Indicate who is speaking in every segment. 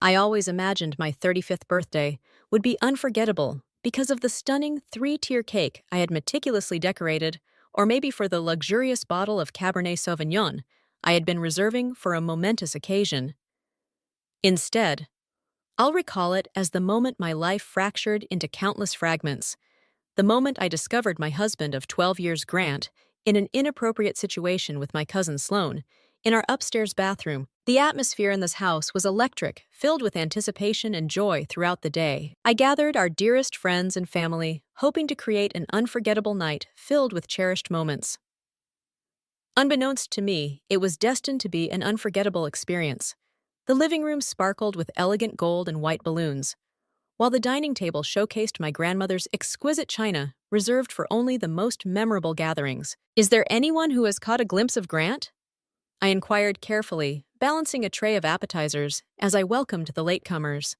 Speaker 1: I always imagined my 35th birthday would be unforgettable because of the stunning three-tier cake I had meticulously decorated, or maybe for the luxurious bottle of Cabernet Sauvignon I had been reserving for a momentous occasion. Instead, I'll recall it as the moment my life fractured into countless fragments, the moment I discovered my husband of 12 years, Grant, in an inappropriate situation with my cousin Sloane, in our upstairs bathroom. The atmosphere in this house was electric, filled with anticipation and joy throughout the day. I gathered our dearest friends and family, hoping to create an unforgettable night filled with cherished moments. Unbeknownst to me, it was destined to be an unforgettable experience. The living room sparkled with elegant gold and white balloons, while the dining table showcased my grandmother's exquisite china, reserved for only the most memorable gatherings. "Is there anyone who has caught a glimpse of Grant?" I inquired carefully, balancing a tray of appetizers as I welcomed the latecomers.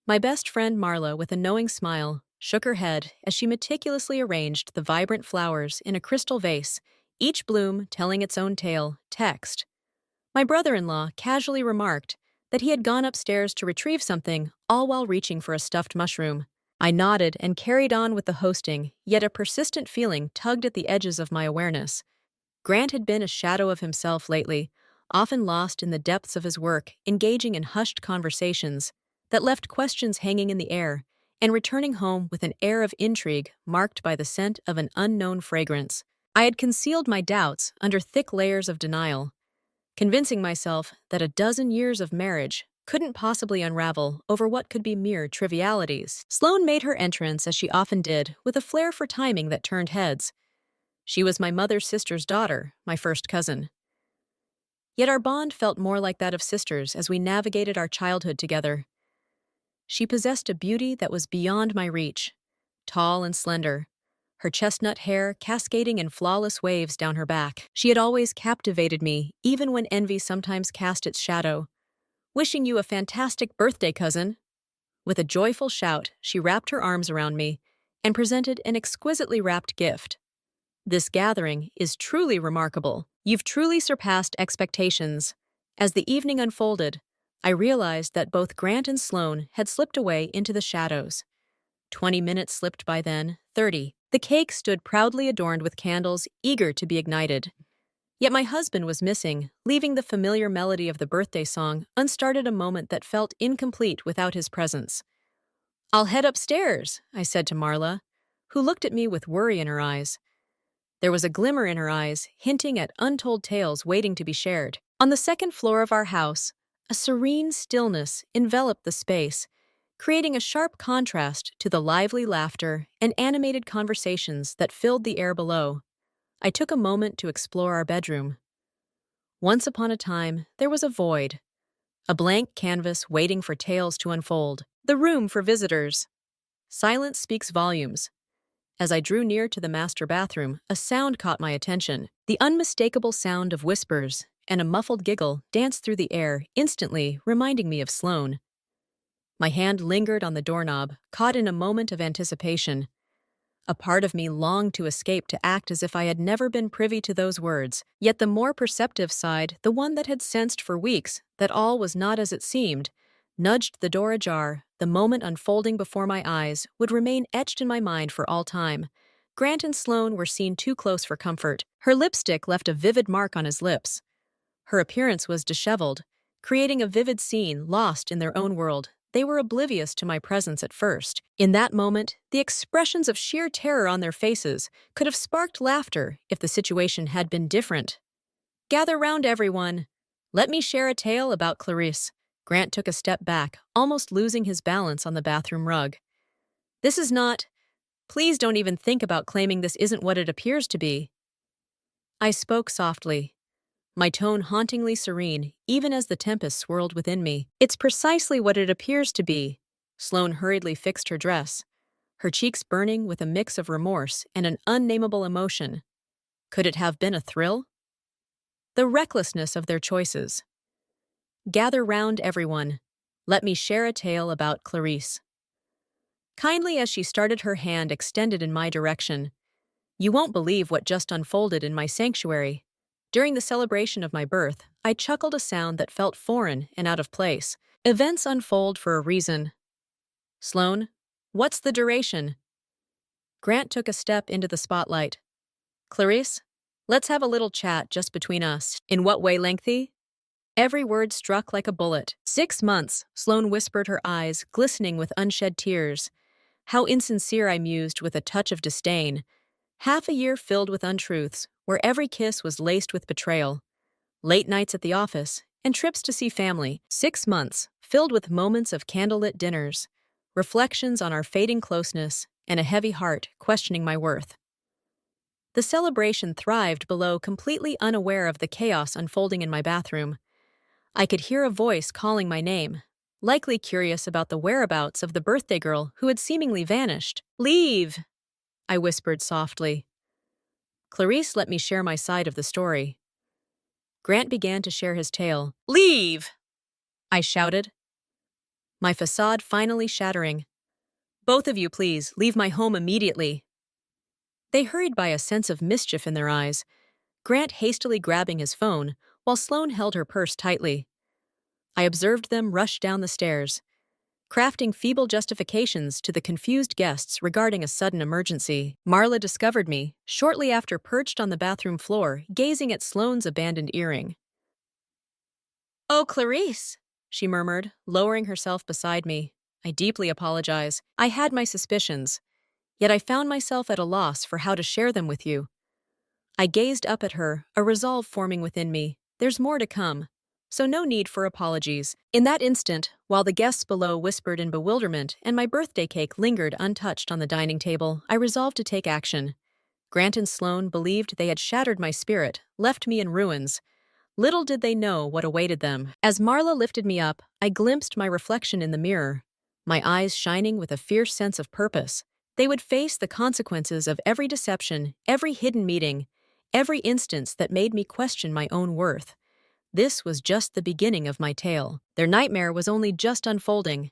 Speaker 1: My best friend Marla, with a knowing smile, shook her head as she meticulously arranged the vibrant flowers in a crystal vase, each bloom telling its own tale, text. My brother-in-law casually remarked that he had gone upstairs to retrieve something, all while reaching for a stuffed mushroom. I nodded and carried on with the hosting, yet a persistent feeling tugged at the edges of my awareness. Grant had been a shadow of himself lately, often lost in the depths of his work, engaging in hushed conversations that left questions hanging in the air, and returning home with an air of intrigue marked by the scent of an unknown fragrance. I had concealed my doubts under thick layers of denial, convincing myself that a dozen years of marriage couldn't possibly unravel over what could be mere trivialities. Sloane made her entrance, as she often did, with a flair for timing that turned heads. She was my mother's sister's daughter, my first cousin. Yet our bond felt more like that of sisters as we navigated our childhood together. She possessed a beauty that was beyond my reach, tall and slender, her chestnut hair cascading in flawless waves down her back. She had always captivated me, even when envy sometimes cast its shadow. "Wishing you a fantastic birthday, cousin." With a joyful shout, she wrapped her arms around me and presented an exquisitely wrapped gift. "This gathering is truly remarkable. You've truly surpassed expectations." As the evening unfolded, I realized that both Grant and Sloane had slipped away into the shadows. 20 minutes slipped by then, 30. The cake stood proudly adorned with candles, eager to be ignited. Yet my husband was missing, leaving the familiar melody of the birthday song unstarted, a moment that felt incomplete without his presence. "I'll head upstairs," I said to Marla, who looked at me with worry in her eyes. There was a glimmer in her eyes, hinting at untold tales waiting to be shared. On the second floor of our house, a serene stillness enveloped the space, creating a sharp contrast to the lively laughter and animated conversations that filled the air below. I took a moment to explore our bedroom. Once upon a time, there was a void, a blank canvas waiting for tales to unfold. The room for visitors. Silence speaks volumes. As I drew near to the master bathroom, a sound caught my attention. The unmistakable sound of whispers and a muffled giggle danced through the air, instantly reminding me of Sloane. My hand lingered on the doorknob, caught in a moment of anticipation. A part of me longed to escape, to act as if I had never been privy to those words. Yet the more perceptive side, the one that had sensed for weeks that all was not as it seemed, nudged the door ajar. The moment unfolding before my eyes would remain etched in my mind for all time. Grant and Sloane were seen too close for comfort. Her lipstick left a vivid mark on his lips. Her appearance was disheveled, creating a vivid scene lost in their own world. They were oblivious to my presence at first. In that moment, the expressions of sheer terror on their faces could have sparked laughter if the situation had been different. "Gather round, everyone. Let me share a tale about Clarisse." Grant took a step back, almost losing his balance on the bathroom rug. "This is not... Please don't even think about claiming this isn't what it appears to be." I spoke softly, my tone hauntingly serene, even as the tempest swirled within me. "It's precisely what it appears to be." Sloane hurriedly fixed her dress, her cheeks burning with a mix of remorse and an unnameable emotion. Could it have been a thrill? The recklessness of their choices. "Gather round, everyone. Let me share a tale about Clarisse." Kindly as she started, her hand extended in my direction. You won't believe what just unfolded in my sanctuary. During the celebration of my birth, I chuckled, a sound that felt foreign and out of place. Events unfold for a reason. Sloan, what's the duration? Grant took a step into the spotlight. Clarice, let's have a little chat just between us. In what way lengthy? Every word struck like a bullet. 6 months, Sloan whispered, her eyes glistening with unshed tears. How insincere, I mused with a touch of disdain. Half a year filled with untruths, where every kiss was laced with betrayal. Late nights at the office, and trips to see family. 6 months, filled with moments of candlelit dinners, reflections on our fading closeness, and a heavy heart questioning my worth. The celebration thrived below, completely unaware of the chaos unfolding in my bathroom. I could hear a voice calling my name, likely curious about the whereabouts of the birthday girl who had seemingly vanished. Leave, I whispered softly. Clarice let me share my side of the story. Grant began to share his tale. Leave, I shouted, my facade finally shattering. Both of you, please, leave my home immediately. They hurried by, a sense of mischief in their eyes, Grant hastily grabbing his phone, while Sloan held her purse tightly. I observed them rush down the stairs, crafting feeble justifications to the confused guests regarding a sudden emergency. Marla discovered me, shortly after, perched on the bathroom floor, gazing at Sloane's abandoned earring. Oh, Clarice, she murmured, lowering herself beside me. I deeply apologize. I had my suspicions, yet I found myself at a loss for how to share them with you. I gazed up at her, a resolve forming within me. There's more to come, so no need for apologies. In that instant, while the guests below whispered in bewilderment and my birthday cake lingered untouched on the dining table, I resolved to take action. Grant and Sloan believed they had shattered my spirit, left me in ruins. Little did they know what awaited them. As Marla lifted me up, I glimpsed my reflection in the mirror, my eyes shining with a fierce sense of purpose. They would face the consequences of every deception, every hidden meeting, every instance that made me question my own worth. This was just the beginning of my tale. Their nightmare was only just unfolding.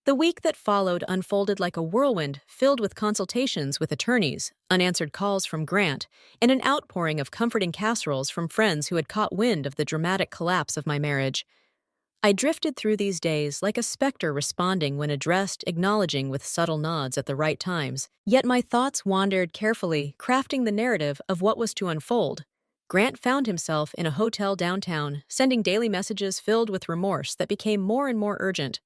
Speaker 1: The week that followed unfolded like a whirlwind, filled with consultations with attorneys, unanswered calls from Grant, and an outpouring of comforting casseroles from friends who had caught wind of the dramatic collapse of my marriage. I drifted through these days like a specter responding when addressed, acknowledging with subtle nods at the right times. Yet my thoughts wandered carefully, crafting the narrative of what was to unfold. Grant found himself in a hotel downtown, sending daily messages filled with remorse that became more and more urgent.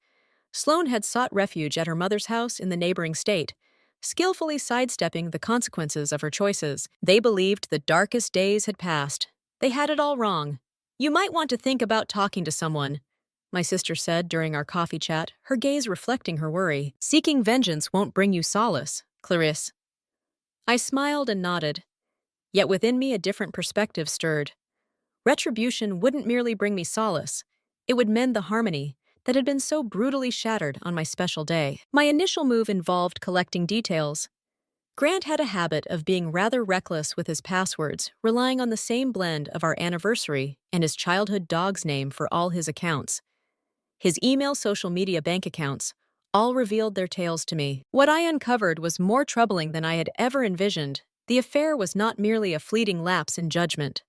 Speaker 1: Sloan had sought refuge at her mother's house in the neighboring state, skillfully sidestepping the consequences of her choices. They believed the darkest days had passed. They had it all wrong. You might want to think about talking to someone, my sister said during our coffee chat, her gaze reflecting her worry. Seeking vengeance won't bring you solace, Clarice. I smiled and nodded, yet within me a different perspective stirred. Retribution wouldn't merely bring me solace, it would mend the harmony that had been so brutally shattered on my special day. My initial move involved collecting details. Grant had a habit of being rather reckless with his passwords, relying on the same blend of our anniversary and his childhood dog's name for all his accounts. His email, social media, bank accounts all revealed their tales to me. What I uncovered was more troubling than I had ever envisioned. The affair was not merely a fleeting lapse in judgment.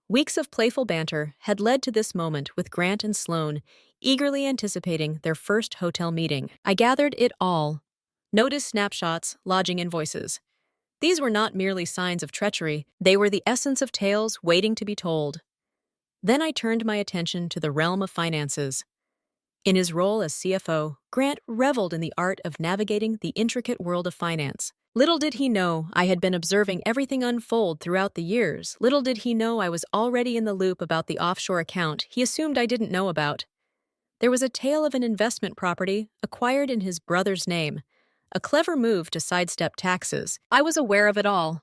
Speaker 1: Weeks of playful banter had led to this moment with Grant and Sloan, eagerly anticipating their first hotel meeting. I gathered it all. Noticed snapshots, lodging invoices. These were not merely signs of treachery, they were the essence of tales waiting to be told. Then I turned my attention to the realm of finances. In his role as CFO, Grant reveled in the art of navigating the intricate world of finance. Little did he know I had been observing everything unfold throughout the years. Little did he know I was already in the loop about the offshore account he assumed I didn't know about. There was a tale of an investment property acquired in his brother's name, a clever move to sidestep taxes. I was aware of it all.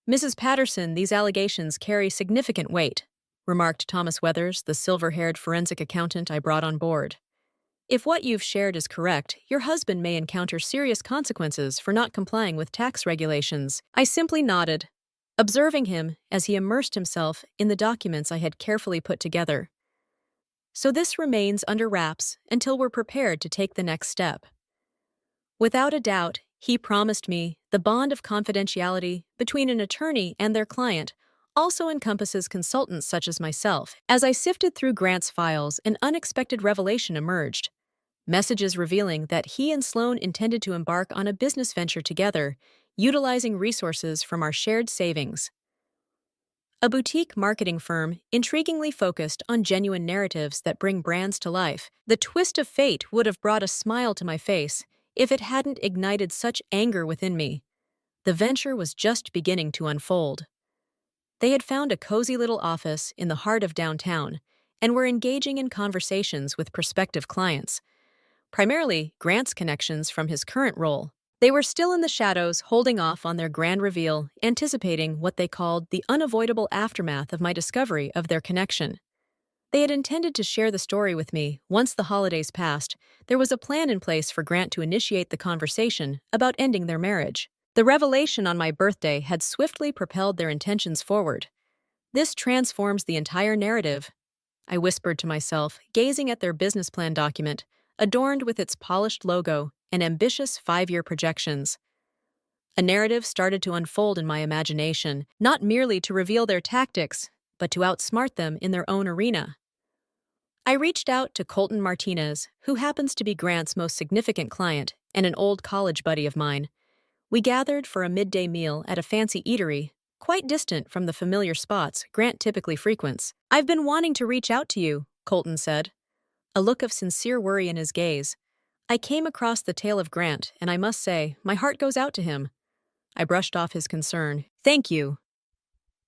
Speaker 1: Mrs. Patterson, these allegations carry significant weight, remarked Thomas Weathers, the silver-haired forensic accountant I brought on board. If what you've shared is correct, your husband may encounter serious consequences for not complying with tax regulations. I simply nodded, observing him as he immersed himself in the documents I had carefully put together. So this remains under wraps until we're prepared to take the next step. Without a doubt, he promised me the bond of confidentiality between an attorney and their client also encompasses consultants such as myself. As I sifted through Grant's files, an unexpected revelation emerged. Messages revealing that he and Sloan intended to embark on a business venture together, utilizing resources from our shared savings. A boutique marketing firm intriguingly focused on genuine narratives that bring brands to life. The twist of fate would have brought a smile to my face if it hadn't ignited such anger within me. The venture was just beginning to unfold. They had found a cozy little office in the heart of downtown and were engaging in conversations with prospective clients, primarily Grant's connections from his current role. They were still in the shadows, holding off on their grand reveal, anticipating what they called the unavoidable aftermath of my discovery of their connection. They had intended to share the story with me once the holidays passed. There was a plan in place for Grant to initiate the conversation about ending their marriage. The revelation on my birthday had swiftly propelled their intentions forward. This transforms the entire narrative, I whispered to myself, gazing at their business plan document, adorned with its polished logo and ambitious 5-year projections. A narrative started to unfold in my imagination, not merely to reveal their tactics, but to outsmart them in their own arena. I reached out to Colton Martinez, who happens to be Grant's most significant client and an old college buddy of mine. We gathered for a midday meal at a fancy eatery, quite distant from the familiar spots Grant typically frequents. "I've been wanting to reach out to you," Colton said, a look of sincere worry in his gaze. I came across the tale of Grant, and I must say, my heart goes out to him. I brushed off his concern. "Thank you.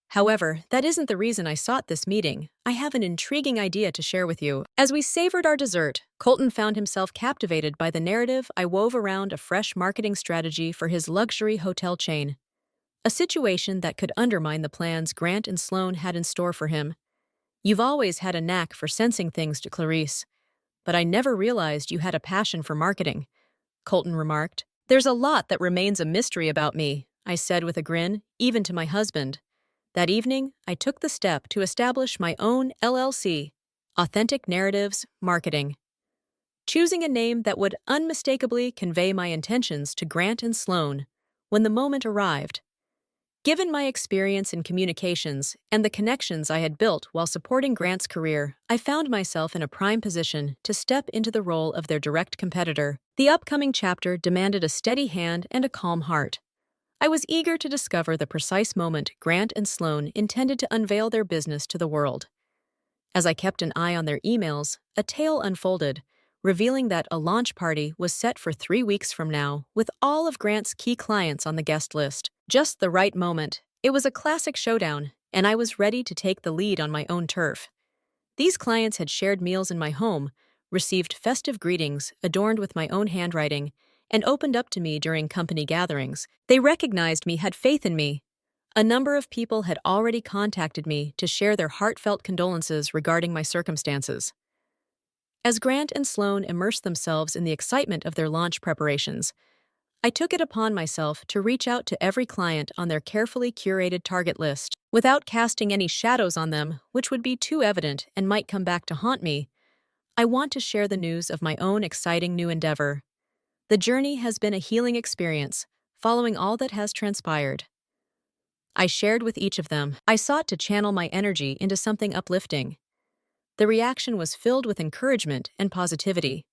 Speaker 1: However, that isn't the reason I sought this meeting. I have an intriguing idea to share with you." As we savored our dessert, Colton found himself captivated by the narrative I wove around a fresh marketing strategy for his luxury hotel chain. A situation that could undermine the plans Grant and Sloan had in store for him. "You've always had a knack for sensing things to Clarice, but I never realized you had a passion for marketing," Colton remarked. "There's a lot that remains a mystery about me," I said with a grin, even to my husband. That evening, I took the step to establish my own LLC, Authentic Narratives Marketing, choosing a name that would unmistakably convey my intentions to Grant and Sloan when the moment arrived. Given my experience in communications and the connections I had built while supporting Grant's career, I found myself in a prime position to step into the role of their direct competitor. The upcoming chapter demanded a steady hand and a calm heart. I was eager to discover the precise moment Grant and Sloan intended to unveil their business to the world. As I kept an eye on their emails, a tale unfolded, revealing that a launch party was set for 3 weeks from now, with all of Grant's key clients on the guest list. Just the right moment. It was a classic showdown, and I was ready to take the lead on my own turf. These clients had shared meals in my home, received festive greetings adorned with my own handwriting, and opened up to me during company gatherings. They recognized me, had faith in me. A number of people had already contacted me to share their heartfelt condolences regarding my circumstances. As Grant and Sloan immersed themselves in the excitement of their launch preparations, I took it upon myself to reach out to every client on their carefully curated target list. Without casting any shadows on them, which would be too evident and might come back to haunt me, I want to share the news of my own exciting new endeavor. The journey has been a healing experience, following all that has transpired. I shared with each of them. I sought to channel my energy into something uplifting. The reaction was filled with encouragement and positivity.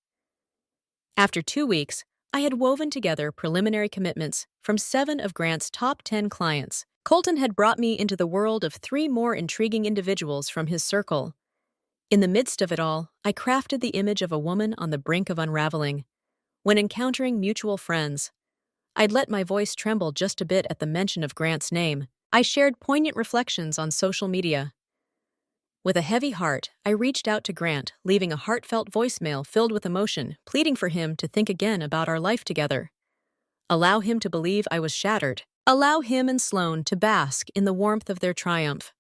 Speaker 1: After 2 weeks, I had woven together preliminary commitments from 7 of Grant's top 10 clients. Colton had brought me into the world of 3 more intriguing individuals from his circle. In the midst of it all, I crafted the image of a woman on the brink of unraveling. When encountering mutual friends, I'd let my voice tremble just a bit at the mention of Grant's name. I shared poignant reflections on social media. With a heavy heart, I reached out to Grant, leaving a heartfelt voicemail filled with emotion, pleading for him to think again about our life together. Allow him to believe I was shattered. Allow him and Sloan to bask in the warmth of their triumph.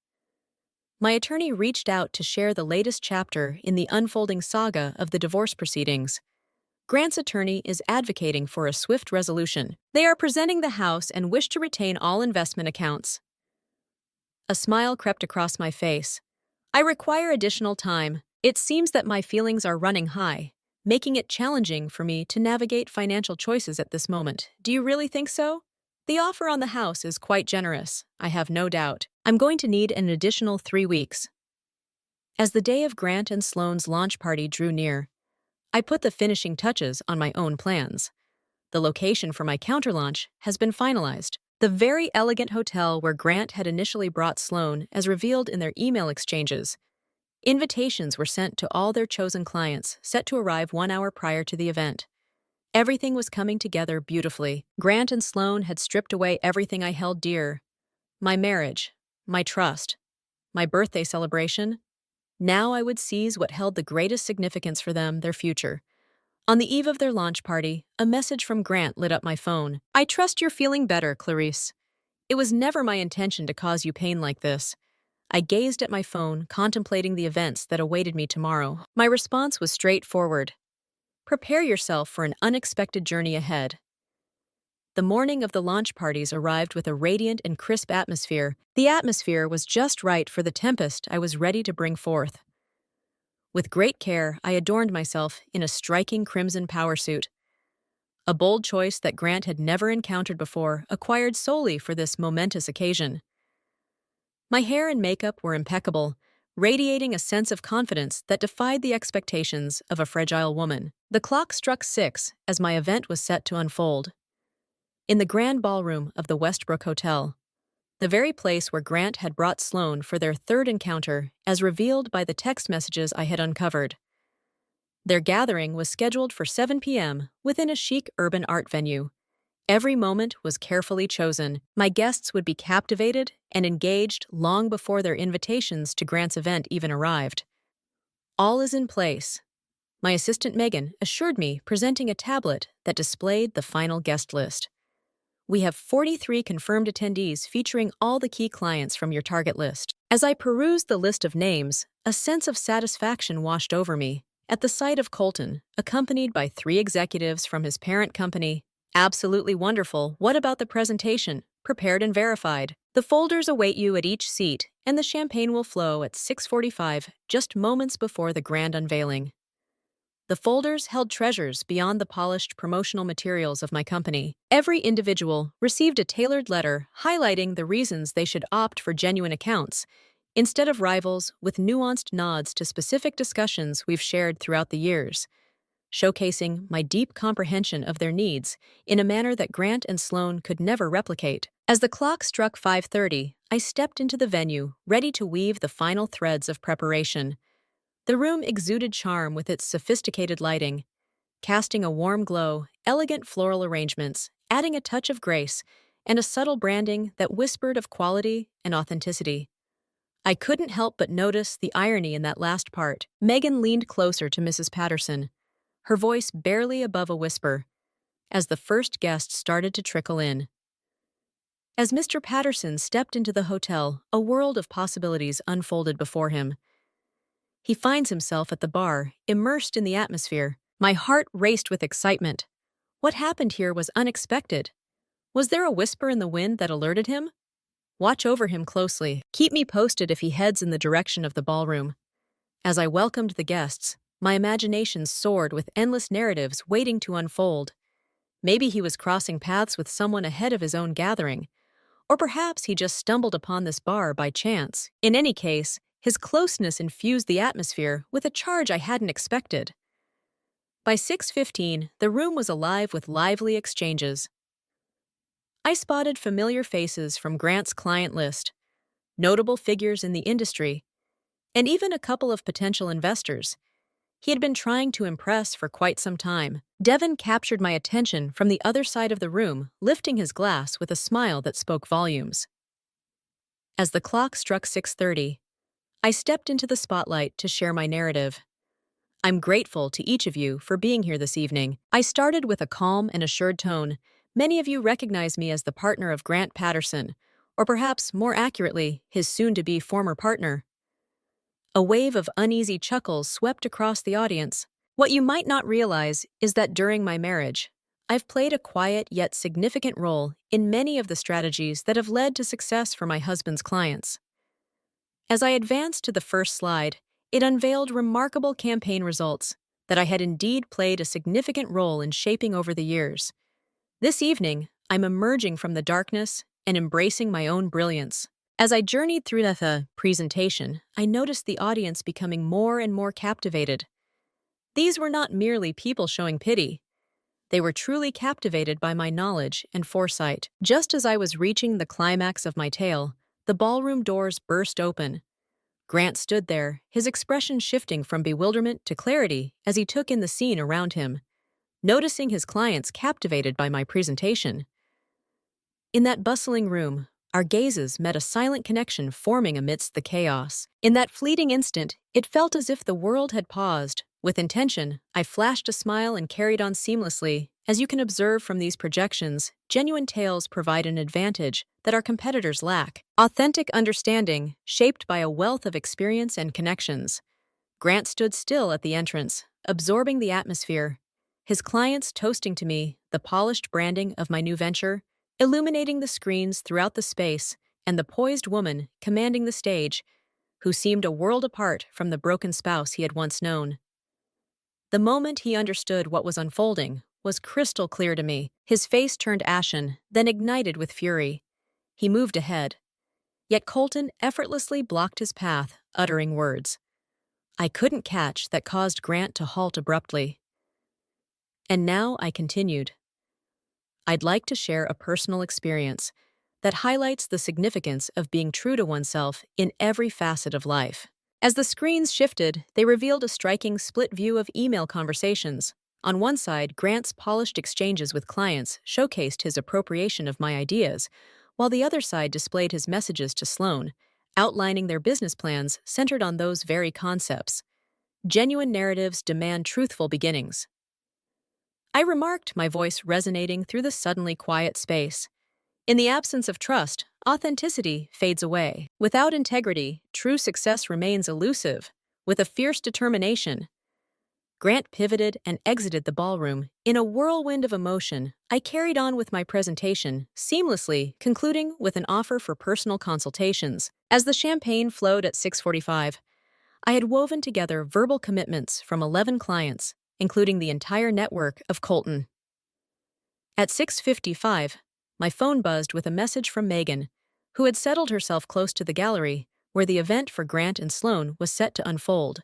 Speaker 1: My attorney reached out to share the latest chapter in the unfolding saga of the divorce proceedings. Grant's attorney is advocating for a swift resolution. They are presenting the house and wish to retain all investment accounts. A smile crept across my face. I require additional time. It seems that my feelings are running high, making it challenging for me to navigate financial choices at this moment. Do you really think so? The offer on the house is quite generous, I have no doubt. I'm going to need an additional 3 weeks. As the day of Grant and Sloane's launch party drew near, I put the finishing touches on my own plans. The location for my counterlaunch has been finalized. The very elegant hotel where Grant had initially brought Sloane, as revealed in their email exchanges. Invitations were sent to all their chosen clients, set to arrive 1 hour prior to the event. Everything was coming together beautifully. Grant and Sloane had stripped away everything I held dear. My marriage, my trust, my birthday celebration. Now I would seize what held the greatest significance for them, their future. On the eve of their launch party, a message from Grant lit up my phone. "I trust you're feeling better, Clarice. It was never my intention to cause you pain like this." I gazed at my phone, contemplating the events that awaited me tomorrow. My response was straightforward. Prepare yourself for an unexpected journey ahead. The morning of the launch parties arrived with a radiant and crisp atmosphere. The atmosphere was just right for the tempest I was ready to bring forth. With great care, I adorned myself in a striking crimson power suit. A bold choice that Grant had never encountered before, acquired solely for this momentous occasion. My hair and makeup were impeccable, radiating a sense of confidence that defied the expectations of a fragile woman. The clock struck 6 as my event was set to unfold. In the grand ballroom of the Westbrook Hotel, the very place where Grant had brought Sloane for their third encounter, as revealed by the text messages I had uncovered. Their gathering was scheduled for 7 p.m. within a chic urban art venue. Every moment was carefully chosen. My guests would be captivated and engaged long before their invitations to Grant's event even arrived. All is in place, my assistant Megan assured me, presenting a tablet that displayed the final guest list. We have 43 confirmed attendees featuring all the key clients from your target list. As I perused the list of names, a sense of satisfaction washed over me at the sight of Colton, accompanied by 3 executives from his parent company. Absolutely wonderful. What about the presentation? Prepared and verified. The folders await you at each seat, and the champagne will flow at 6:45, just moments before the grand unveiling. The folders held treasures beyond the polished promotional materials of my company. Every individual received a tailored letter highlighting the reasons they should opt for genuine accounts, instead of rivals, with nuanced nods to specific discussions we've shared throughout the years, showcasing my deep comprehension of their needs in a manner that Grant and Sloane could never replicate. As the clock struck 5:30, I stepped into the venue, ready to weave the final threads of preparation. The room exuded charm with its sophisticated lighting, casting a warm glow, elegant floral arrangements, adding a touch of grace, and a subtle branding that whispered of quality and authenticity. I couldn't help but notice the irony in that last part. Megan leaned closer to Mrs. Patterson, her voice barely above a whisper, as the first guest started to trickle in. As Mr. Patterson stepped into the hotel, a world of possibilities unfolded before him. He finds himself at the bar, immersed in the atmosphere. My heart raced with excitement. What happened here was unexpected. Was there a whisper in the wind that alerted him? Watch over him closely. Keep me posted if he heads in the direction of the ballroom. As I welcomed the guests, my imagination soared with endless narratives waiting to unfold. Maybe he was crossing paths with someone ahead of his own gathering, or perhaps he just stumbled upon this bar by chance. In any case, his closeness infused the atmosphere with a charge I hadn't expected. By 6:15, the room was alive with lively exchanges. I spotted familiar faces from Grant's client list, notable figures in the industry, and even a couple of potential investors he had been trying to impress for quite some time. Devin captured my attention from the other side of the room, lifting his glass with a smile that spoke volumes. As the clock struck 6:30, I stepped into the spotlight to share my narrative. I'm grateful to each of you for being here this evening. I started with a calm and assured tone. Many of you recognize me as the partner of Grant Patterson, or perhaps more accurately, his soon-to-be former partner. A wave of uneasy chuckles swept across the audience. What you might not realize is that during my marriage, I've played a quiet yet significant role in many of the strategies that have led to success for my husband's clients. As I advanced to the first slide, it unveiled remarkable campaign results that I had indeed played a significant role in shaping over the years. This evening, I'm emerging from the darkness and embracing my own brilliance. As I journeyed through the presentation, I noticed the audience becoming more and more captivated. These were not merely people showing pity. They were truly captivated by my knowledge and foresight. Just as I was reaching the climax of my tale, the ballroom doors burst open. Grant stood there, his expression shifting from bewilderment to clarity as he took in the scene around him. Noticing his clients captivated by my presentation. In that bustling room, our gazes met a silent connection forming amidst the chaos. In that fleeting instant, it felt as if the world had paused. With intention, I flashed a smile and carried on seamlessly. As you can observe from these projections, genuine tales provide an advantage that our competitors lack. Authentic understanding, shaped by a wealth of experience and connections. Grant stood still at the entrance, absorbing the atmosphere. His clients toasting to me, the polished branding of my new venture, illuminating the screens throughout the space, and the poised woman commanding the stage, who seemed a world apart from the broken spouse he had once known. The moment he understood what was unfolding was crystal clear to me. His face turned ashen, then ignited with fury. He moved ahead. Yet Colton effortlessly blocked his path, uttering words I couldn't catch that caused Grant to halt abruptly. And now I continued. I'd like to share a personal experience that highlights the significance of being true to oneself in every facet of life. As the screens shifted, they revealed a striking split view of email conversations. On one side, Grant's polished exchanges with clients showcased his appropriation of my ideas, while the other side displayed his messages to Sloan, outlining their business plans centered on those very concepts. Genuine narratives demand truthful beginnings. I remarked, my voice resonating through the suddenly quiet space. In the absence of trust, authenticity fades away. Without integrity, true success remains elusive. With a fierce determination, Grant pivoted and exited the ballroom. In a whirlwind of emotion, I carried on with my presentation, seamlessly concluding with an offer for personal consultations. As the champagne flowed at 6:45, I had woven together verbal commitments from 11 clients, including the entire network of Colton. At 6:55, my phone buzzed with a message from Megan, who had settled herself close to the gallery, where the event for Grant and Sloan was set to unfold.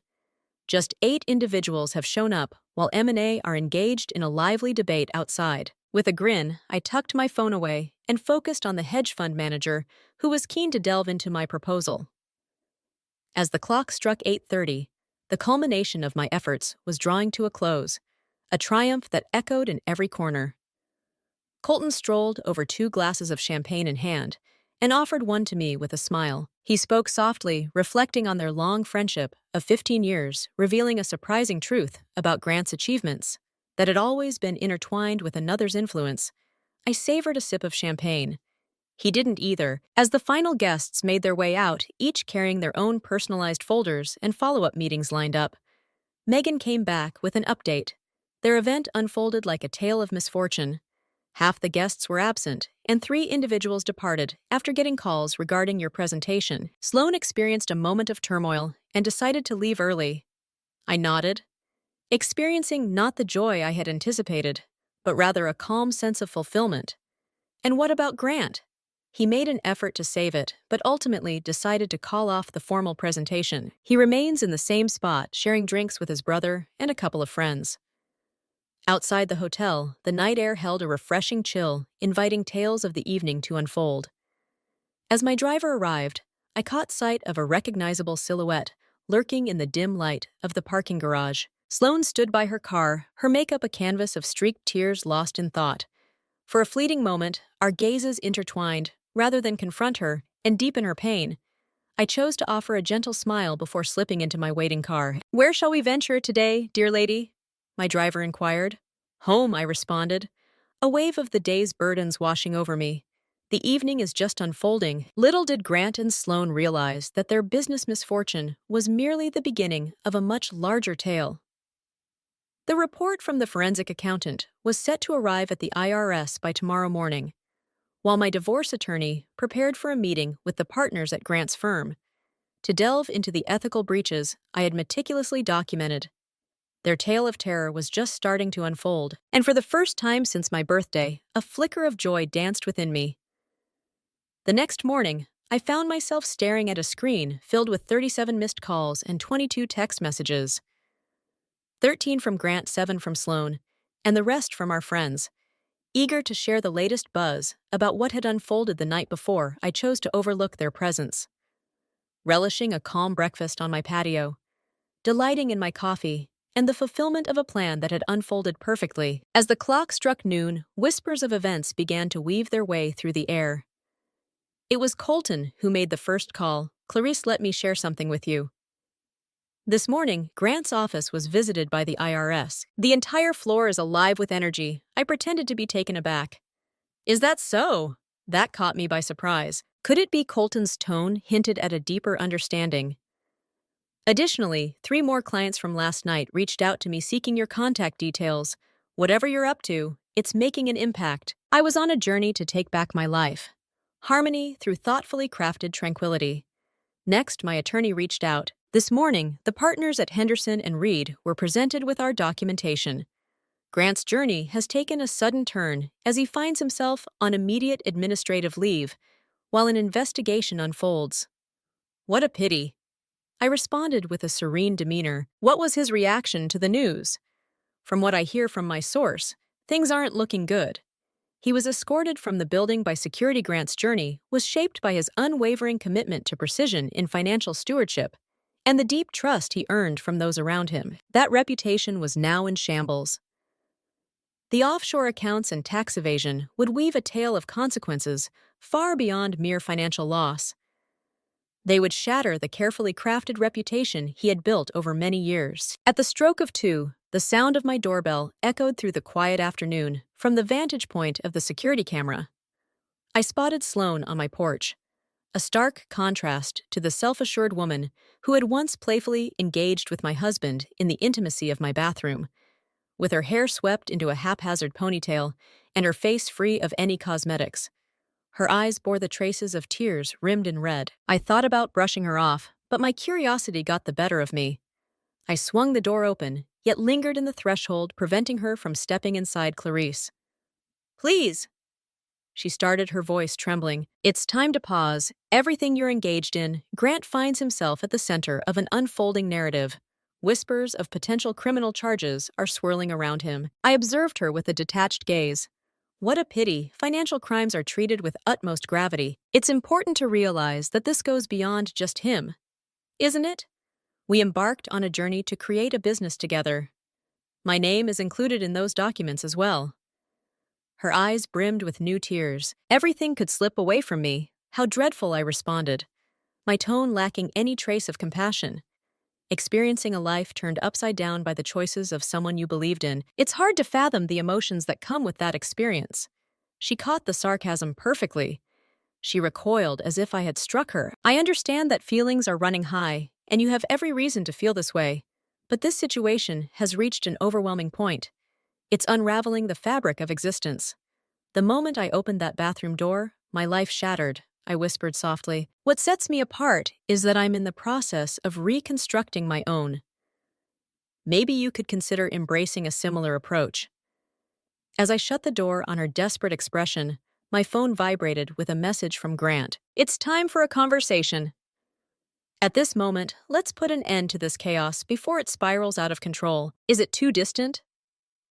Speaker 1: Just 8 individuals have shown up, while M&A are engaged in a lively debate outside. With a grin, I tucked my phone away and focused on the hedge fund manager, who was keen to delve into my proposal. As the clock struck 8:30, the culmination of my efforts was drawing to a close, a triumph that echoed in every corner. Colton strolled over 2 glasses of champagne in hand and offered one to me with a smile. He spoke softly, reflecting on their long friendship of 15 years, revealing a surprising truth about Grant's achievements, that had always been intertwined with another's influence. I savored a sip of champagne. He didn't either, as the final guests made their way out, each carrying their own personalized folders and follow-up meetings lined up. Megan came back with an update. Their event unfolded like a tale of misfortune. Half the guests were absent, and 3 individuals departed after getting calls regarding your presentation. Sloan experienced a moment of turmoil and decided to leave early. I nodded, experiencing not the joy I had anticipated, but rather a calm sense of fulfillment. And what about Grant? He made an effort to save it, but ultimately decided to call off the formal presentation. He remains in the same spot, sharing drinks with his brother and a couple of friends. Outside the hotel, the night air held a refreshing chill, inviting tales of the evening to unfold. As my driver arrived, I caught sight of a recognizable silhouette lurking in the dim light of the parking garage. Sloan stood by her car, her makeup a canvas of streaked tears lost in thought. For a fleeting moment, our gazes intertwined. Rather than confront her and deepen her pain, I chose to offer a gentle smile before slipping into my waiting car. "Where shall we venture today, dear lady?" my driver inquired. "Home," I responded, a wave of the day's burdens washing over me. The evening is just unfolding. Little did Grant and Sloan realize that their business misfortune was merely the beginning of a much larger tale. The report from the forensic accountant was set to arrive at the IRS by tomorrow morning, while my divorce attorney prepared for a meeting with the partners at Grant's firm to delve into the ethical breaches I had meticulously documented. Their tale of terror was just starting to unfold, and for the first time since my birthday, a flicker of joy danced within me. The next morning, I found myself staring at a screen filled with 37 missed calls and 22 text messages. 13 from Grant, 7 from Sloan, and the rest from our friends. Eager to share the latest buzz about what had unfolded the night before, I chose to overlook their presence. Relishing a calm breakfast on my patio, delighting in my coffee, and the fulfillment of a plan that had unfolded perfectly. As the clock struck noon, whispers of events began to weave their way through the air. It was Colton who made the first call. "Clarice, let me share something with you." This morning, Grant's office was visited by the IRS. The entire floor is alive with energy. I pretended to be taken aback. "Is that so?" That caught me by surprise. Could it be Colton's tone hinted at a deeper understanding? Additionally, 3 more clients from last night reached out to me seeking your contact details. Whatever you're up to, it's making an impact. I was on a journey to take back my life. Harmony through thoughtfully crafted tranquility. Next, my attorney reached out. This morning, the partners at Henderson and Reed were presented with our documentation. Grant's journey has taken a sudden turn as he finds himself on immediate administrative leave while an investigation unfolds. What a pity. I responded with a serene demeanor. What was his reaction to the news? From what I hear from my source, things aren't looking good. He was escorted from the building by security. Grant's journey was shaped by his unwavering commitment to precision in financial stewardship and the deep trust he earned from those around him. That reputation was now in shambles. The offshore accounts and tax evasion would weave a tale of consequences far beyond mere financial loss. They would shatter the carefully crafted reputation he had built over many years. At the stroke of 2, the sound of my doorbell echoed through the quiet afternoon from the vantage point of the security camera. I spotted Sloan on my porch, a stark contrast to the self-assured woman who had once playfully engaged with my husband in the intimacy of my bathroom. With her hair swept into a haphazard ponytail and her face free of any cosmetics, her eyes bore the traces of tears rimmed in red. I thought about brushing her off, but my curiosity got the better of me. I swung the door open, yet lingered in the threshold, preventing her from stepping inside. "Clarice." "Please." She started, her voice trembling. "It's time to pause. Everything you're engaged in." Grant finds himself at the center of an unfolding narrative. Whispers of potential criminal charges are swirling around him. I observed her with a detached gaze. What a pity. Financial crimes are treated with utmost gravity. It's important to realize that this goes beyond just him, isn't it? We embarked on a journey to create a business together. My name is included in those documents as well. Her eyes brimmed with new tears. Everything could slip away from me. How dreadful, I responded, my tone lacking any trace of compassion. Experiencing a life turned upside down by the choices of someone you believed in. It's hard to fathom the emotions that come with that experience. She caught the sarcasm perfectly. She recoiled as if I had struck her. I understand that feelings are running high, and you have every reason to feel this way. But this situation has reached an overwhelming point. It's unraveling the fabric of existence. The moment I opened that bathroom door, my life shattered, I whispered softly. What sets me apart is that I'm in the process of reconstructing my own. Maybe you could consider embracing a similar approach. As I shut the door on her desperate expression, my phone vibrated with a message from Grant. It's time for a conversation. At this moment, let's put an end to this chaos before it spirals out of control. Is it too distant?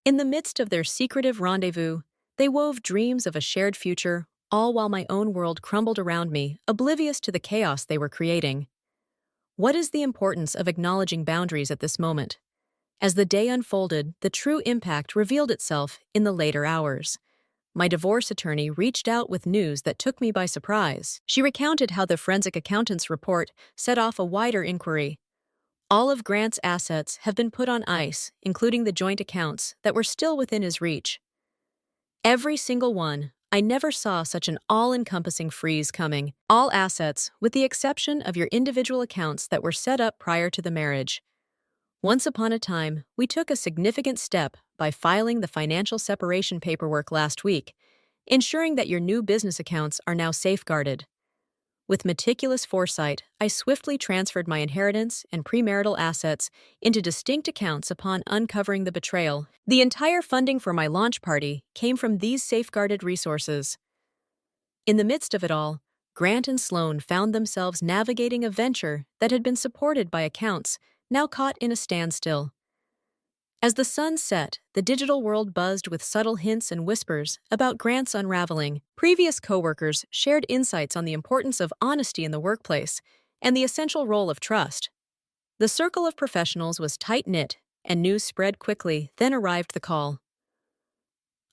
Speaker 1: In the midst of their secretive rendezvous, they wove dreams of a shared future, all while my own world crumbled around me, oblivious to the chaos they were creating. What is the importance of acknowledging boundaries at this moment? As the day unfolded, the true impact revealed itself in the later hours. My divorce attorney reached out with news that took me by surprise. She recounted how the forensic accountant's report set off a wider inquiry. All of Grant's assets have been put on ice, including the joint accounts that were still within his reach. Every single one. I never saw such an all-encompassing freeze coming. All assets, with the exception of your individual accounts that were set up prior to the marriage. Once upon a time, we took a significant step by filing the financial separation paperwork last week, ensuring that your new business accounts are now safeguarded. With meticulous foresight, I swiftly transferred my inheritance and premarital assets into distinct accounts upon uncovering the betrayal. The entire funding for my launch party came from these safeguarded resources. In the midst of it all, Grant and Sloan found themselves navigating a venture that had been supported by accounts now caught in a standstill. As the sun set, the digital world buzzed with subtle hints and whispers about Grant's unraveling. Previous coworkers shared insights on the importance of honesty in the workplace and the essential role of trust. The circle of professionals was tight-knit, and news spread quickly. Then arrived the call.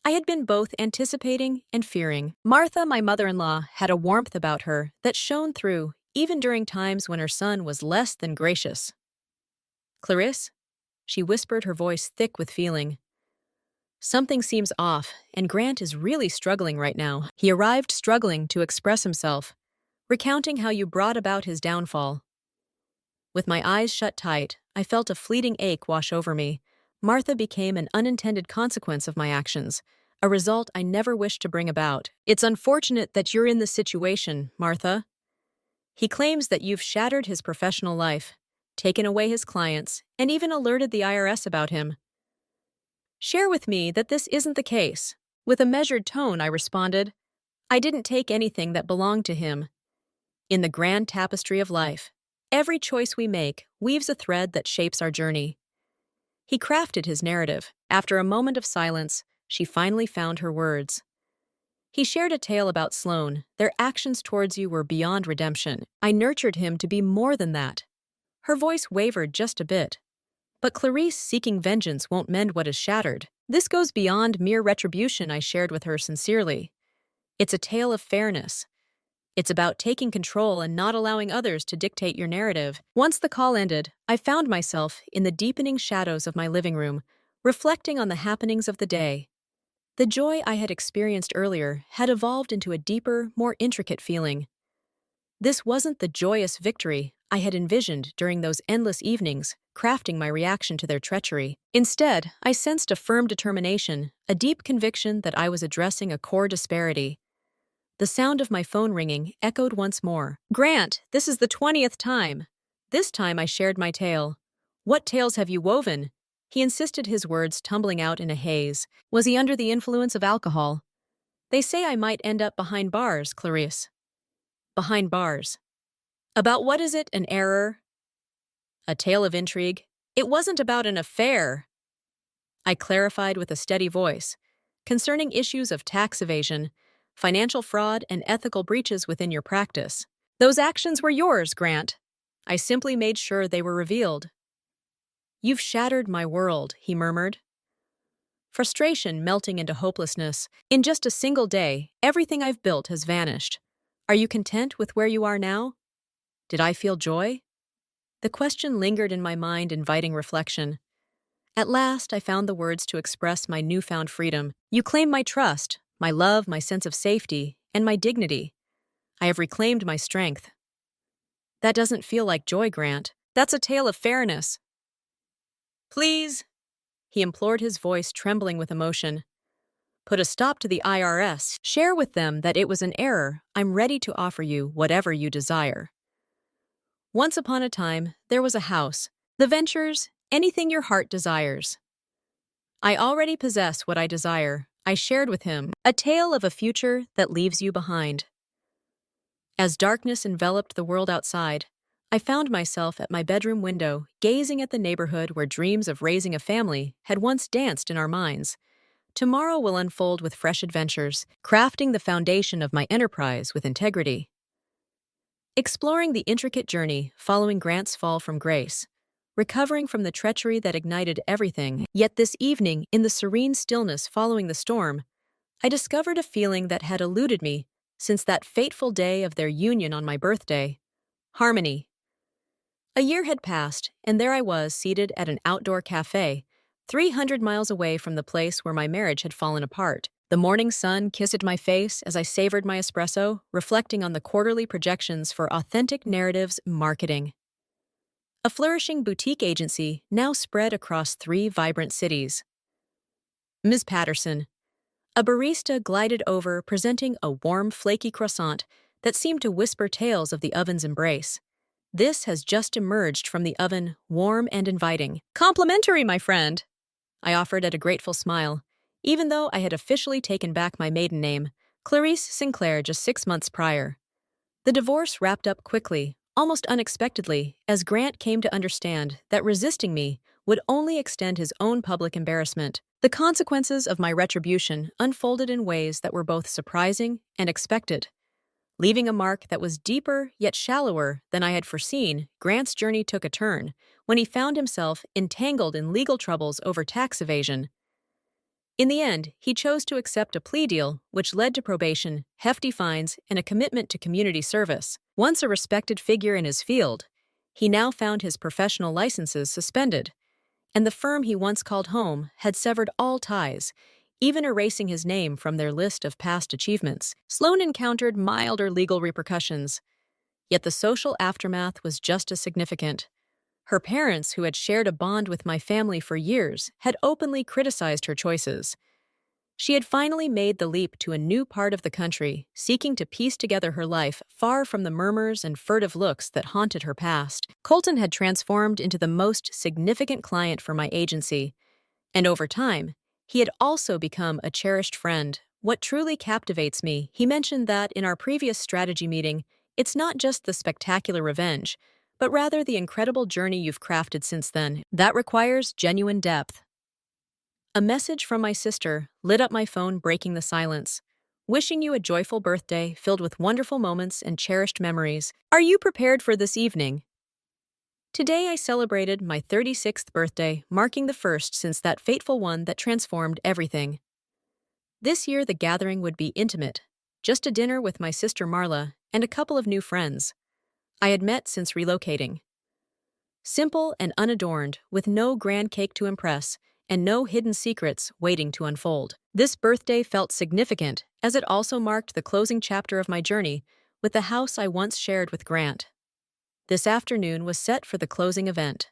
Speaker 1: I had been both anticipating and fearing. Martha, my mother-in-law, had a warmth about her that shone through, even during times when her son was less than gracious. "Clarisse?" She whispered, her voice thick with feeling. "Something seems off, and Grant is really struggling right now." He arrived struggling to express himself, recounting how you brought about his downfall. With my eyes shut tight, I felt a fleeting ache wash over me. Martha became an unintended consequence of my actions, a result I never wished to bring about. "It's unfortunate that you're in this situation, Martha. He claims that you've shattered his professional life, taken away his clients, and even alerted the IRS about him. Share with me that this isn't the case." With a measured tone, I responded, "I didn't take anything that belonged to him. In the grand tapestry of life, every choice we make weaves a thread that shapes our journey." He crafted his narrative. After a moment of silence, she finally found her words. He shared a tale about Sloan. "Their actions towards you were beyond redemption. I nurtured him to be more than that." Her voice wavered just a bit. "But Clarisse, seeking vengeance won't mend what is shattered. This goes beyond mere retribution," I shared with her sincerely. "It's a tale of fairness. It's about taking control and not allowing others to dictate your narrative." Once the call ended, I found myself in the deepening shadows of my living room, reflecting on the happenings of the day. The joy I had experienced earlier had evolved into a deeper, more intricate feeling. This wasn't the joyous victory I had envisioned during those endless evenings, crafting my reaction to their treachery. Instead, I sensed a firm determination, a deep conviction that I was addressing a core disparity. The sound of my phone ringing echoed once more. "Grant, this is the 20th time." This time I shared my tale. "What tales have you woven?" He insisted, his words tumbling out in a haze. "Was he under the influence of alcohol?" "They say I might end up behind bars, Clarisse." "Behind bars. About what is it, an error? A tale of intrigue?" "It wasn't about an affair," I clarified with a steady voice, "concerning issues of tax evasion, financial fraud, and ethical breaches within your practice." "Those actions were yours, Grant. I simply made sure they were revealed." "You've shattered my world," he murmured. Frustration melting into hopelessness. "In just a single day, everything I've built has vanished. Are you content with where you are now?" Did I feel joy? The question lingered in my mind, inviting reflection. At last, I found the words to express my newfound freedom. "You claim my trust, my love, my sense of safety, and my dignity. I have reclaimed my strength." "That doesn't feel like joy, Grant. That's a tale of fairness." "Please," he implored, his voice trembling with emotion. "Put a stop to the IRS. Share with them that it was an error. I'm ready to offer you whatever you desire." Once upon a time, there was a house. The ventures, anything your heart desires. I already possess what I desire, I shared with him, a tale of a future that leaves you behind. As darkness enveloped the world outside, I found myself at my bedroom window, gazing at the neighborhood where dreams of raising a family had once danced in our minds. Tomorrow will unfold with fresh adventures, crafting the foundation of my enterprise with integrity. Exploring the intricate journey following Grant's fall from grace, recovering from the treachery that ignited everything. Yet this evening, in the serene stillness following the storm, I discovered a feeling that had eluded me since that fateful day of their union on my birthday. Harmony. A year had passed, and there I was, seated at an outdoor cafe, 300 miles away from the place where my marriage had fallen apart. The morning sun kissed my face as I savored my espresso, reflecting on the quarterly projections for Authentic Narratives Marketing, a flourishing boutique agency now spread across 3 vibrant cities. Ms. Patterson. A barista glided over, presenting a warm, flaky croissant that seemed to whisper tales of the oven's embrace. This has just emerged from the oven, warm and inviting. Complimentary, my friend, I offered at a grateful smile, even though I had officially taken back my maiden name, Clarice Sinclair, just 6 months prior. The divorce wrapped up quickly, almost unexpectedly, as Grant came to understand that resisting me would only extend his own public embarrassment. The consequences of my retribution unfolded in ways that were both surprising and expected. Leaving a mark that was deeper yet shallower than I had foreseen, Grant's journey took a turn when he found himself entangled in legal troubles over tax evasion. In the end, he chose to accept a plea deal, which led to probation, hefty fines, and a commitment to community service. Once a respected figure in his field, he now found his professional licenses suspended, and the firm he once called home had severed all ties, even erasing his name from their list of past achievements. Sloan encountered milder legal repercussions, yet the social aftermath was just as significant. Her parents, who had shared a bond with my family for years, had openly criticized her choices. She had finally made the leap to a new part of the country, seeking to piece together her life far from the murmurs and furtive looks that haunted her past. Colton had transformed into the most significant client for my agency, and over time, he had also become a cherished friend. What truly captivates me, he mentioned that in our previous strategy meeting, it's not just the spectacular revenge, but rather the incredible journey you've crafted since then. That requires genuine depth. A message from my sister lit up my phone, breaking the silence. Wishing you a joyful birthday filled with wonderful moments and cherished memories. Are you prepared for this evening? Today I celebrated my 36th birthday, marking the first since that fateful one that transformed everything. This year the gathering would be intimate, just a dinner with my sister Marla and a couple of new friends I had met since relocating. Simple and unadorned, with no grand cake to impress, and no hidden secrets waiting to unfold. This birthday felt significant, as it also marked the closing chapter of my journey with the house I once shared with Grant. This afternoon was set for the closing event.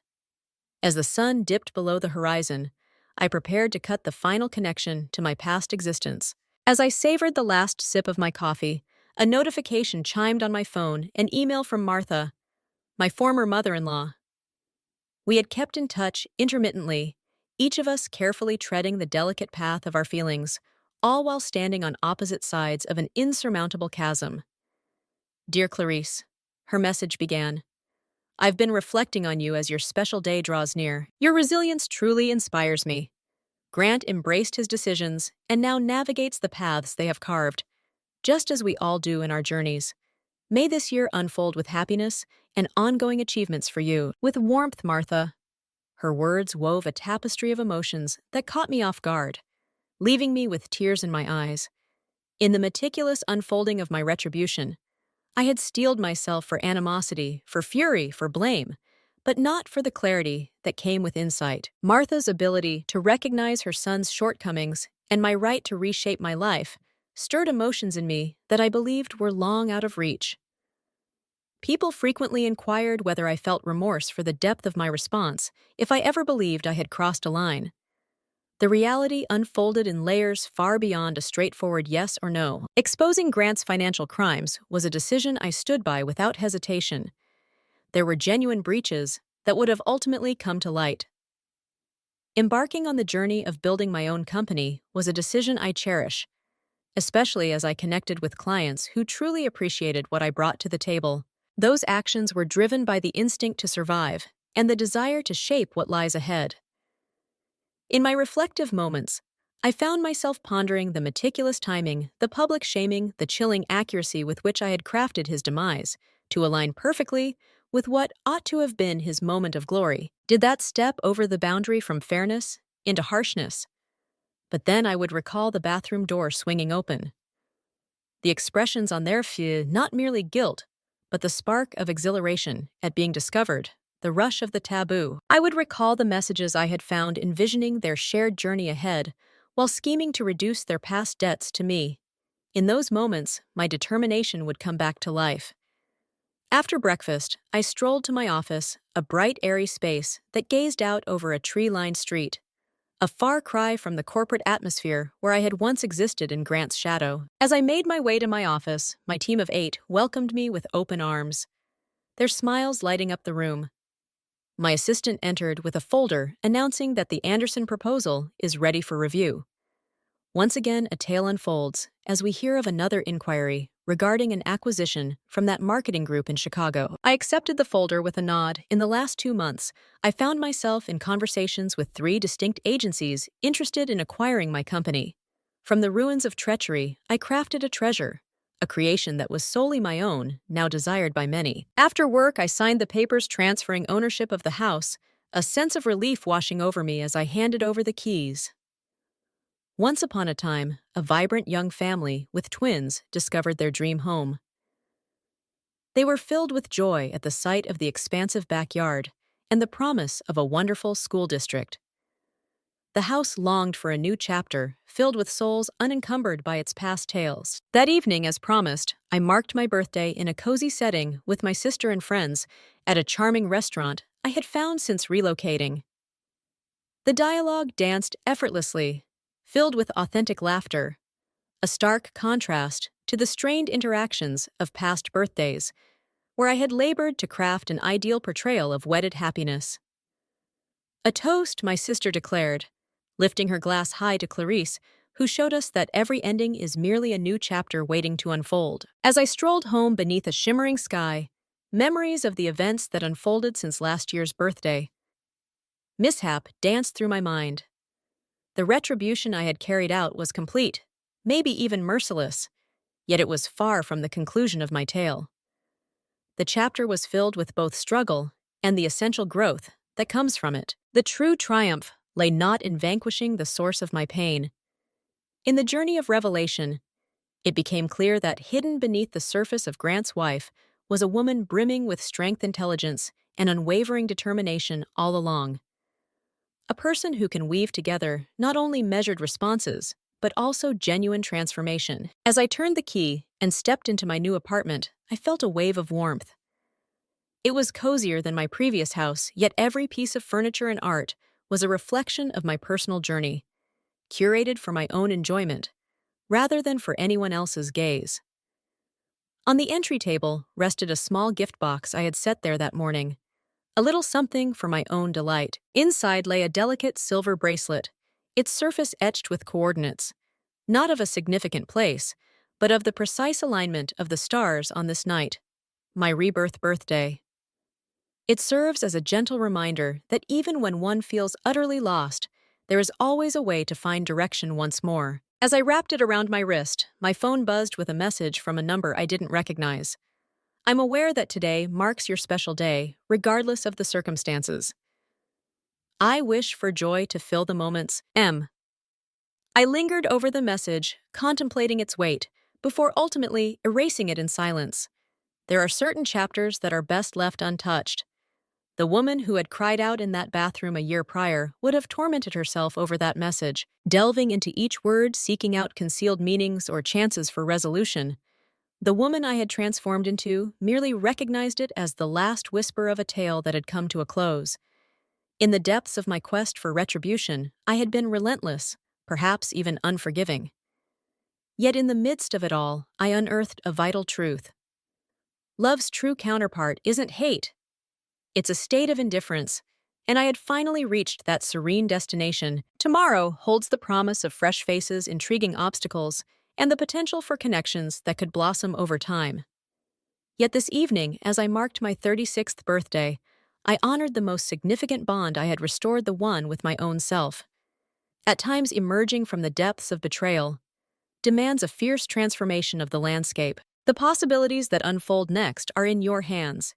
Speaker 1: As the sun dipped below the horizon, I prepared to cut the final connection to my past existence. As I savored the last sip of my coffee, a notification chimed on my phone, an email from Martha, my former mother-in-law. We had kept in touch intermittently, each of us carefully treading the delicate path of our feelings, all while standing on opposite sides of an insurmountable chasm. Dear Clarice, her message began. I've been reflecting on you as your special day draws near. Your resilience truly inspires me. Grant embraced his decisions and now navigates the paths they have carved, just as we all do in our journeys. May this year unfold with happiness and ongoing achievements for you. With warmth, Martha. Her words wove a tapestry of emotions that caught me off guard, leaving me with tears in my eyes. In the meticulous unfolding of my retribution, I had steeled myself for animosity, for fury, for blame, but not for the clarity that came with insight. Martha's ability to recognize her son's shortcomings and my right to reshape my life stirred emotions in me that I believed were long out of reach. People frequently inquired whether I felt remorse for the depth of my response, if I ever believed I had crossed a line. The reality unfolded in layers far beyond a straightforward yes or no. Exposing Grant's financial crimes was a decision I stood by without hesitation. There were genuine breaches that would have ultimately come to light. Embarking on the journey of building my own company was a decision I cherish, especially as I connected with clients who truly appreciated what I brought to the table. Those actions were driven by the instinct to survive and the desire to shape what lies ahead. In my reflective moments, I found myself pondering the meticulous timing, the public shaming, the chilling accuracy with which I had crafted his demise to align perfectly with what ought to have been his moment of glory. Did that step over the boundary from fairness into harshness? But then I would recall the bathroom door swinging open. The expressions on their face, not merely guilt, but the spark of exhilaration at being discovered, the rush of the taboo. I would recall the messages I had found envisioning their shared journey ahead, while scheming to reduce their past debts to me. In those moments, my determination would come back to life. After breakfast, I strolled to my office, a bright, airy space that gazed out over a tree-lined street. a far cry from the corporate atmosphere where I had once existed in Grant's shadow. As I made my way to my office, my team of 8 welcomed me with open arms, their smiles lighting up the room. My assistant entered with a folder announcing that the Anderson proposal is ready for review. Once again, a tale unfolds as we hear of another inquiry regarding an acquisition from that marketing group in Chicago. I accepted the folder with a nod. In the last 2 months, I found myself in conversations with 3 distinct agencies interested in acquiring my company. From the ruins of treachery, I crafted a treasure, a creation that was solely my own, now desired by many. After work, I signed the papers transferring ownership of the house, a sense of relief washing over me as I handed over the keys. Once upon a time, a vibrant young family with twins discovered their dream home. They were filled with joy at the sight of the expansive backyard and the promise of a wonderful school district. The house longed for a new chapter, filled with souls unencumbered by its past tales. That evening, as promised, I marked my birthday in a cozy setting with my sister and friends at a charming restaurant I had found since relocating. The dialogue danced effortlessly, filled with authentic laughter, a stark contrast to the strained interactions of past birthdays, where I had labored to craft an ideal portrayal of wedded happiness. A toast, my sister declared, lifting her glass high to Clarice, who showed us that every ending is merely a new chapter waiting to unfold. As I strolled home beneath a shimmering sky, memories of the events that unfolded since last year's birthday mishap danced through my mind. The retribution I had carried out was complete, maybe even merciless, yet it was far from the conclusion of my tale. The chapter was filled with both struggle and the essential growth that comes from it. The true triumph lay not in vanquishing the source of my pain. In the journey of revelation, it became clear that hidden beneath the surface of Grant's wife was a woman brimming with strength, intelligence, and unwavering determination all along. A person who can weave together not only measured responses, but also genuine transformation. As I turned the key and stepped into my new apartment, I felt a wave of warmth. It was cozier than my previous house, yet every piece of furniture and art was a reflection of my personal journey, curated for my own enjoyment, rather than for anyone else's gaze. On the entry table rested a small gift box I had set there that morning, a little something for my own delight. Inside lay a delicate silver bracelet, its surface etched with coordinates, not of a significant place, but of the precise alignment of the stars on this night, my rebirth birthday. It serves as a gentle reminder that even when one feels utterly lost, there is always a way to find direction once more. As I wrapped it around my wrist, my phone buzzed with a message from a number I didn't recognize. I'm aware that today marks your special day, regardless of the circumstances. I wish for joy to fill the moments. M. I lingered over the message, contemplating its weight, before ultimately erasing it in silence. There are certain chapters that are best left untouched. The woman who had cried out in that bathroom a year prior would have tormented herself over that message, delving into each word, seeking out concealed meanings or chances for resolution. The woman I had transformed into merely recognized it as the last whisper of a tale that had come to a close. In the depths of my quest for retribution, I had been relentless, perhaps even unforgiving. Yet in the midst of it all, I unearthed a vital truth. Love's true counterpart isn't hate. It's a state of indifference, and I had finally reached that serene destination. Tomorrow holds the promise of fresh faces, intriguing obstacles, and the potential for connections that could blossom over time. Yet this evening, as I marked my 36th birthday, I honored the most significant bond I had restored, the one with my own self. At times, emerging from the depths of betrayal demands a fierce transformation of the landscape. The possibilities that unfold next are in your hands.